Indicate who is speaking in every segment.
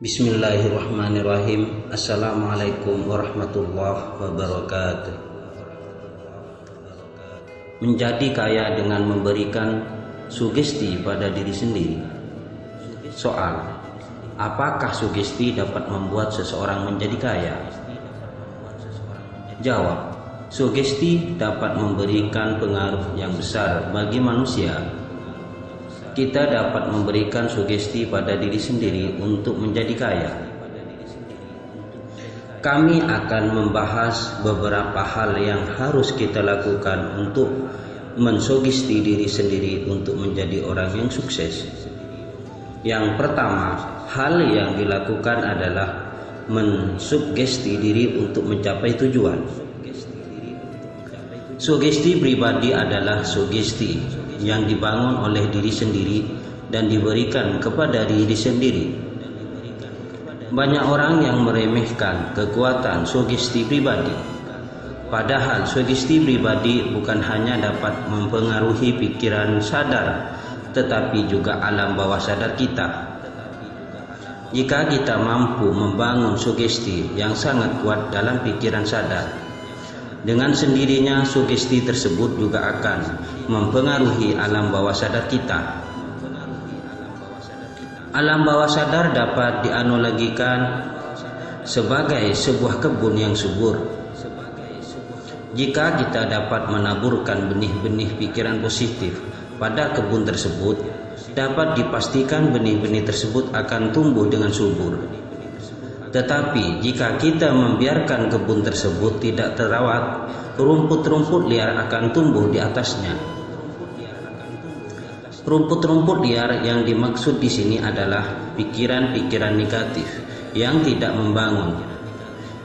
Speaker 1: Bismillahirrahmanirrahim. Assalamualaikum warahmatullahi wabarakatuh. Menjadi kaya dengan memberikan sugesti pada diri sendiri. Soal: apakah sugesti dapat membuat seseorang menjadi kaya? Jawab: sugesti dapat memberikan pengaruh yang besar bagi manusia. Kita dapat memberikan sugesti pada diri sendiri untuk menjadi kaya. Kami akan membahas beberapa hal yang harus kita lakukan untuk mensugesti diri sendiri untuk menjadi orang yang sukses. Yang pertama, hal yang dilakukan adalah mensugesti diri untuk mencapai tujuan. Sugesti pribadi adalah sugesti yang dibangun oleh diri sendiri dan diberikan kepada diri sendiri. Banyak orang yang meremehkan kekuatan sugesti pribadi. Padahal sugesti pribadi bukan hanya dapat mempengaruhi pikiran sadar, tetapi juga alam bawah sadar kita. Jika kita mampu membangun sugesti yang sangat kuat dalam pikiran sadar, dengan sendirinya sugesti tersebut juga akan mempengaruhi alam bawah sadar kita. Alam bawah sadar dapat dianalogikan sebagai sebuah kebun yang subur. Jika kita dapat menaburkan benih-benih pikiran positif pada kebun tersebut, dapat dipastikan benih-benih tersebut akan tumbuh dengan subur. Tetapi jika kita membiarkan kebun tersebut tidak terawat, rumput-rumput liar akan tumbuh di atasnya. Rumput-rumput liar yang dimaksud di sini adalah pikiran-pikiran negatif yang tidak membangun.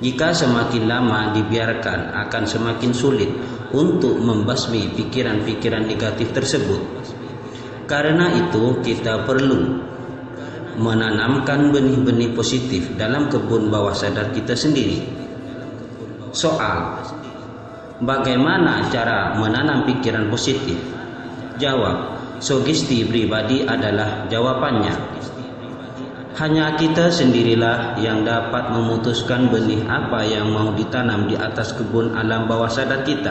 Speaker 1: Jika semakin lama dibiarkan, akan semakin sulit untuk membasmi pikiran-pikiran negatif tersebut. Karena itu, kita perlu menanamkan benih-benih positif dalam kebun bawah sadar kita sendiri. Soal: bagaimana cara menanam pikiran positif? Jawab: sugesti pribadi adalah jawabannya. Hanya kita sendirilah yang dapat memutuskan benih apa yang mau ditanam di atas kebun alam bawah sadar kita.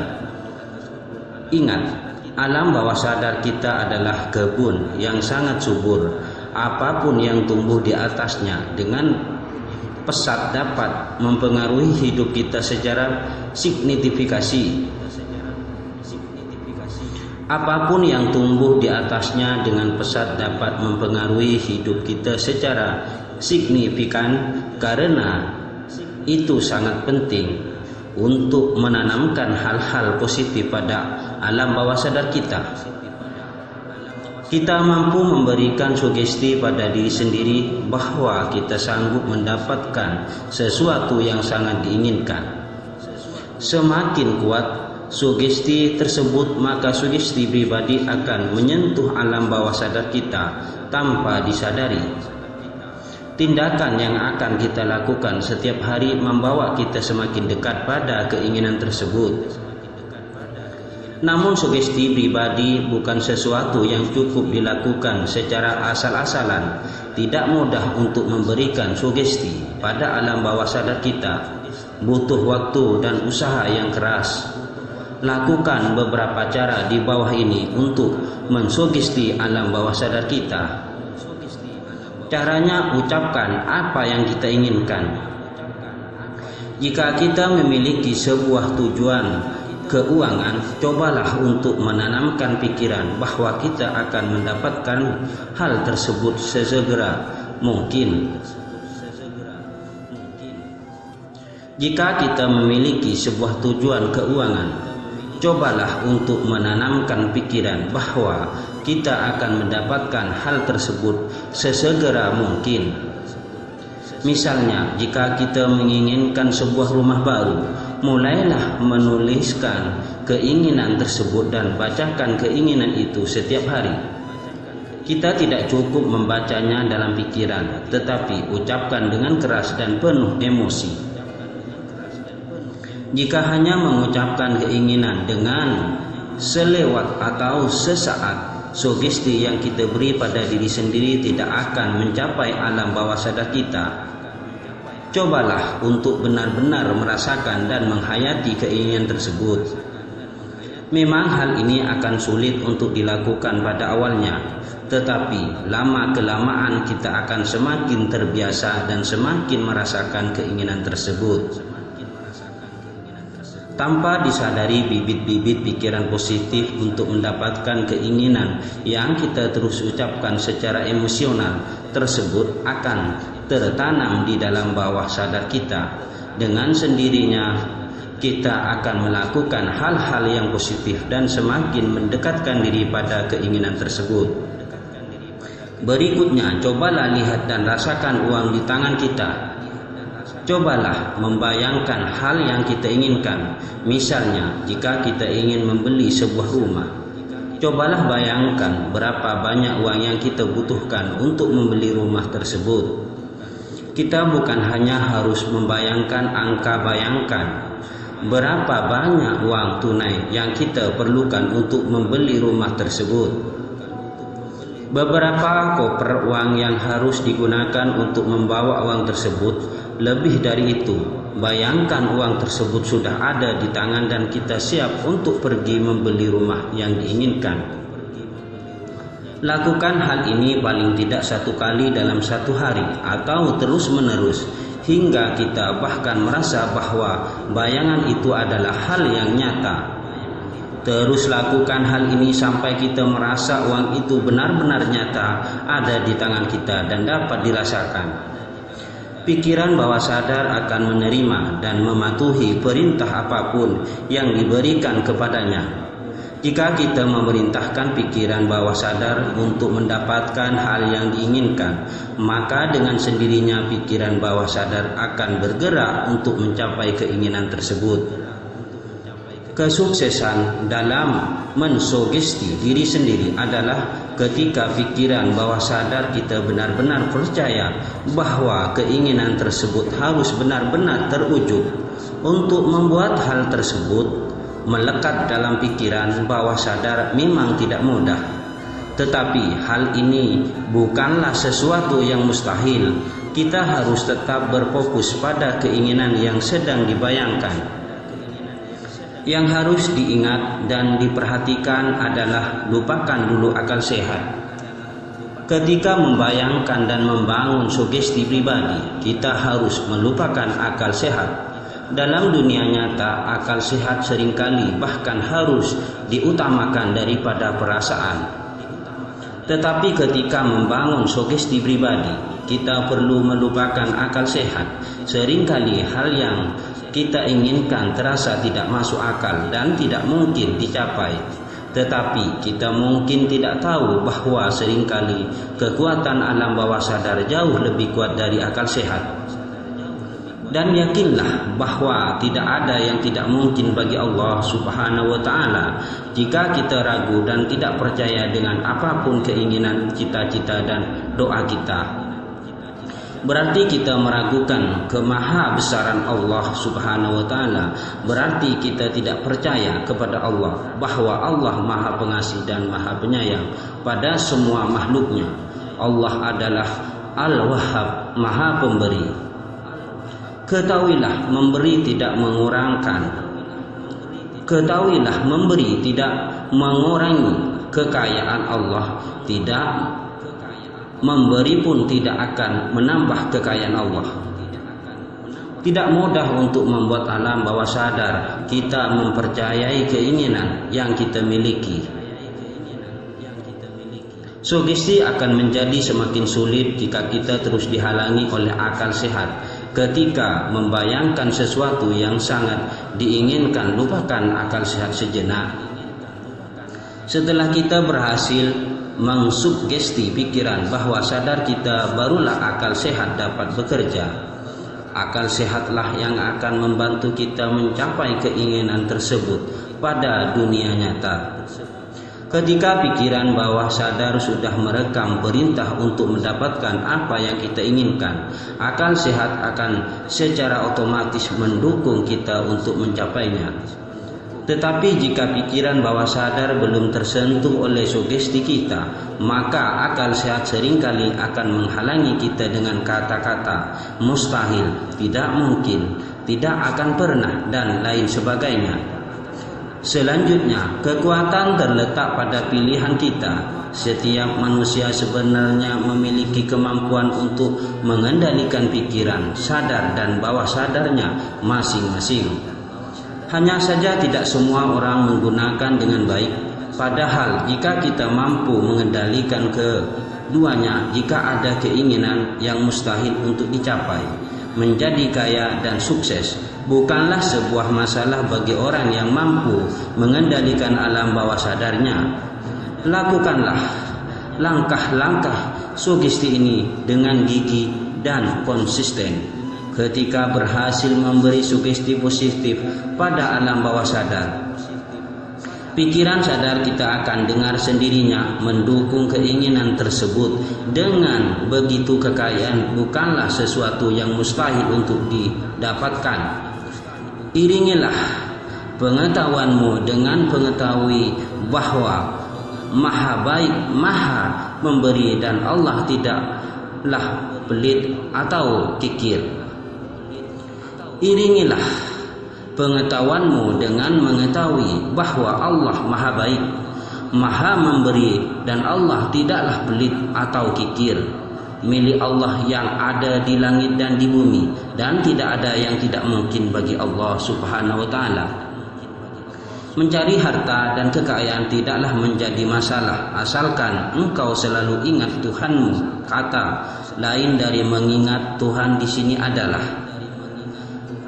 Speaker 1: Ingat, alam bawah sadar kita adalah kebun yang sangat subur. Apapun yang tumbuh di atasnya dengan pesat dapat mempengaruhi hidup kita secara signifikasi. Apapun yang tumbuh di atasnya dengan pesat dapat mempengaruhi hidup kita secara signifikan. Karena itu sangat penting untuk menanamkan hal-hal positif pada alam bawah sadar kita. Kita mampu memberikan sugesti pada diri sendiri bahwa kita sanggup mendapatkan sesuatu yang sangat diinginkan. Semakin kuat sugesti tersebut, maka sugesti pribadi akan menyentuh alam bawah sadar kita tanpa disadari. Tindakan yang akan kita lakukan setiap hari membawa kita semakin dekat pada keinginan tersebut. Namun sugesti pribadi bukan sesuatu yang cukup dilakukan secara asal-asalan. Tidak mudah untuk memberikan sugesti pada alam bawah sadar kita. Butuh waktu dan usaha yang keras. Lakukan beberapa cara di bawah ini untuk mensugesti alam bawah sadar kita. Caranya, ucapkan apa yang kita inginkan. Jika kita memiliki sebuah tujuan keuangan, cobalah untuk menanamkan pikiran bahwa kita akan mendapatkan hal tersebut sesegera mungkin. Jika kita memiliki sebuah tujuan keuangan, cobalah untuk menanamkan pikiran bahwa kita akan mendapatkan hal tersebut sesegera mungkin. Misalnya, jika kita menginginkan sebuah rumah baru, mulailah menuliskan keinginan tersebut dan bacakan keinginan itu setiap hari. Kita tidak cukup membacanya dalam pikiran, tetapi ucapkan dengan keras dan penuh emosi. Jika hanya mengucapkan keinginan dengan selewat atau sesaat, sugesti yang kita beri pada diri sendiri tidak akan mencapai alam bawah sadar kita. Cobalah untuk benar-benar merasakan dan menghayati keinginan tersebut. Memang hal ini akan sulit untuk dilakukan pada awalnya, tetapi lama-kelamaan kita akan semakin terbiasa dan semakin merasakan keinginan tersebut. Tanpa disadari, bibit-bibit pikiran positif untuk mendapatkan keinginan yang kita terus ucapkan secara emosional tersebut akan tertanam di dalam bawah sadar kita. Dengan sendirinya kita akan melakukan hal-hal yang positif dan semakin mendekatkan diri pada keinginan tersebut. Berikutnya, cobalah lihat dan rasakan uang di tangan kita. Cobalah membayangkan hal yang kita inginkan. Misalnya, jika kita ingin membeli sebuah rumah, cobalah bayangkan berapa banyak uang yang kita butuhkan untuk membeli rumah tersebut. Kita bukan hanya harus membayangkan angka, bayangkan berapa banyak uang tunai yang kita perlukan untuk membeli rumah tersebut. Beberapa koper uang yang harus digunakan untuk membawa uang tersebut. Lebih dari itu, bayangkan uang tersebut sudah ada di tangan dan kita siap untuk pergi membeli rumah yang diinginkan. Lakukan hal ini paling tidak 1 kali dalam 1 hari atau terus-menerus hingga kita bahkan merasa bahwa bayangan itu adalah hal yang nyata. Terus lakukan hal ini sampai kita merasa uang itu benar-benar nyata ada di tangan kita dan dapat dirasakan. Pikiran bawah sadar akan menerima dan mematuhi perintah apapun yang diberikan kepadanya. Jika kita memerintahkan pikiran bawah sadar untuk mendapatkan hal yang diinginkan, maka dengan sendirinya pikiran bawah sadar akan bergerak untuk mencapai keinginan tersebut. Kesuksesan dalam mensugesti diri sendiri adalah ketika pikiran bawah sadar kita benar-benar percaya bahwa keinginan tersebut harus benar-benar terwujud. Untuk membuat hal tersebut melekat dalam pikiran bawah sadar memang tidak mudah. Tetapi hal ini bukanlah sesuatu yang mustahil. Kita harus tetap berfokus pada keinginan yang sedang dibayangkan. Yang harus diingat dan diperhatikan adalah lupakan dulu akal sehat. Ketika membayangkan dan membangun sugesti pribadi, kita harus melupakan akal sehat. Dalam dunia nyata, akal sehat seringkali bahkan harus diutamakan daripada perasaan. Tetapi ketika membangun sugesti pribadi, kita perlu melupakan akal sehat. Seringkali hal yang kita inginkan terasa tidak masuk akal dan tidak mungkin dicapai. Tetapi kita mungkin tidak tahu bahwa seringkali kekuatan alam bawah sadar jauh lebih kuat dari akal sehat. Dan yakinlah bahwa tidak ada yang tidak mungkin bagi Allah Subhanahu wa ta'ala. Jika kita ragu dan tidak percaya dengan apapun keinginan, cita-cita dan doa kita, berarti kita meragukan kemahabesaran Allah Subhanahu wa ta'ala. Berarti kita tidak percaya kepada Allah bahwa Allah Maha Pengasih dan Maha Penyayang pada semua makhluknya. Allah adalah Al-Wahhab, Maha Pemberi. Ketahuilah memberi tidak mengurangkan. Ketahuilah memberi tidak mengurangi kekayaan Allah. Tidak memberi pun tidak akan menambah kekayaan Allah. Tidak mudah untuk membuat alam bawah sadar kita mempercayai keinginan yang kita miliki. Sugesti akan menjadi semakin sulit jika kita terus dihalangi oleh akal sehat. Ketika membayangkan sesuatu yang sangat diinginkan, lupakan akal sehat sejenak. Setelah kita berhasil mengsugesti pikiran bahwa sadar kita, barulah akal sehat dapat bekerja. Akal sehatlah yang akan membantu kita mencapai keinginan tersebut pada dunia nyata. Ketika pikiran bawah sadar sudah merekam perintah untuk mendapatkan apa yang kita inginkan, akal sehat akan secara otomatis mendukung kita untuk mencapainya. Tetapi jika pikiran bawah sadar belum tersentuh oleh sugesti kita, maka akal sehat seringkali akan menghalangi kita dengan kata-kata mustahil, tidak mungkin, tidak akan pernah, dan lain sebagainya. Selanjutnya, kekuatan terletak pada pilihan kita. Setiap manusia sebenarnya memiliki kemampuan untuk mengendalikan pikiran, sadar dan bawah sadarnya masing-masing. Hanya saja tidak semua orang menggunakan dengan baik. Padahal jika kita mampu mengendalikan keduanya, jika ada keinginan yang mustahil untuk dicapai, menjadi kaya dan sukses bukanlah sebuah masalah bagi orang yang mampu mengendalikan alam bawah sadarnya. Lakukanlah langkah-langkah sugesti ini dengan gigih dan konsisten. Ketika berhasil memberi sugesti positif pada alam bawah sadar, pikiran sadar kita akan dengar sendirinya mendukung keinginan tersebut. Dengan begitu, kekayaan bukanlah sesuatu yang mustahil untuk didapatkan. Iringilah pengetahuanmu dengan mengetahui bahwa Maha Baik, Maha Memberi, dan Allah tidaklah pelit atau kikir. Iringilah pengetahuanmu dengan mengetahui bahwa Allah Maha Baik, Maha Memberi, dan Allah tidaklah pelit atau kikir. Milik Allah yang ada di langit dan di bumi, dan tidak ada yang tidak mungkin bagi Allah Subhanahu wa ta'ala. Mencari harta dan kekayaan tidaklah menjadi masalah asalkan engkau selalu ingat Tuhanmu. Kata lain dari mengingat Tuhan di sini adalah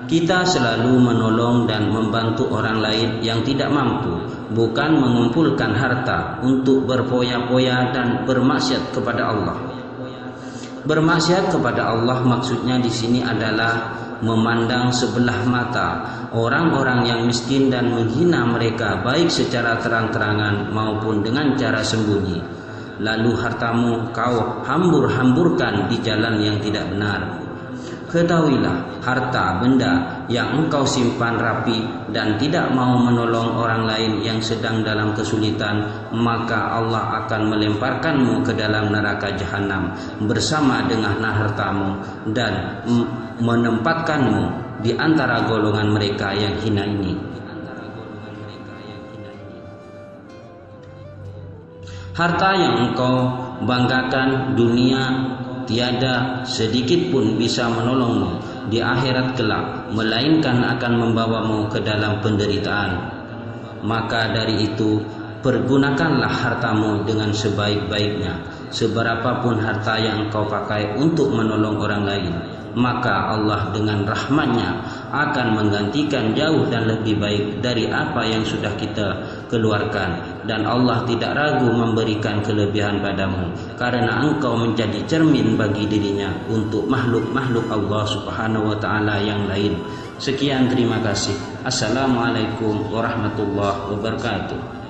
Speaker 1: kita selalu menolong dan membantu orang lain yang tidak mampu, bukan mengumpulkan harta untuk berfoya-foya dan bermaksiat kepada Allah. Bermaksiat kepada Allah maksudnya di sini adalah memandang sebelah mata orang-orang yang miskin dan menghina mereka baik secara terang-terangan maupun dengan cara sembunyi. Lalu hartamu kau hambur-hamburkan di jalan yang tidak benar. Ketahuilah, harta benda yang engkau simpan rapi dan tidak mau menolong orang lain yang sedang dalam kesulitan, maka Allah akan melemparkanmu ke dalam neraka jahanam bersama dengan hartamu dan menempatkanmu di antara golongan mereka yang hina ini. Harta yang engkau banggakan dunia tiada sedikit pun bisa menolongmu di akhirat kelak, melainkan akan membawamu ke dalam penderitaan. Maka dari itu, pergunakanlah hartamu dengan sebaik-baiknya. Seberapapun harta yang engkau pakai untuk menolong orang lain, maka Allah dengan rahmat-Nya akan menggantikan jauh dan lebih baik dari apa yang sudah kita keluarkan, dan Allah tidak ragu memberikan kelebihan padamu karena engkau menjadi cermin bagi dirinya untuk makhluk-makhluk Allah Subhanahu wa ta'ala yang lain. Sekian, terima kasih. Assalamualaikum warahmatullahi wabarakatuh.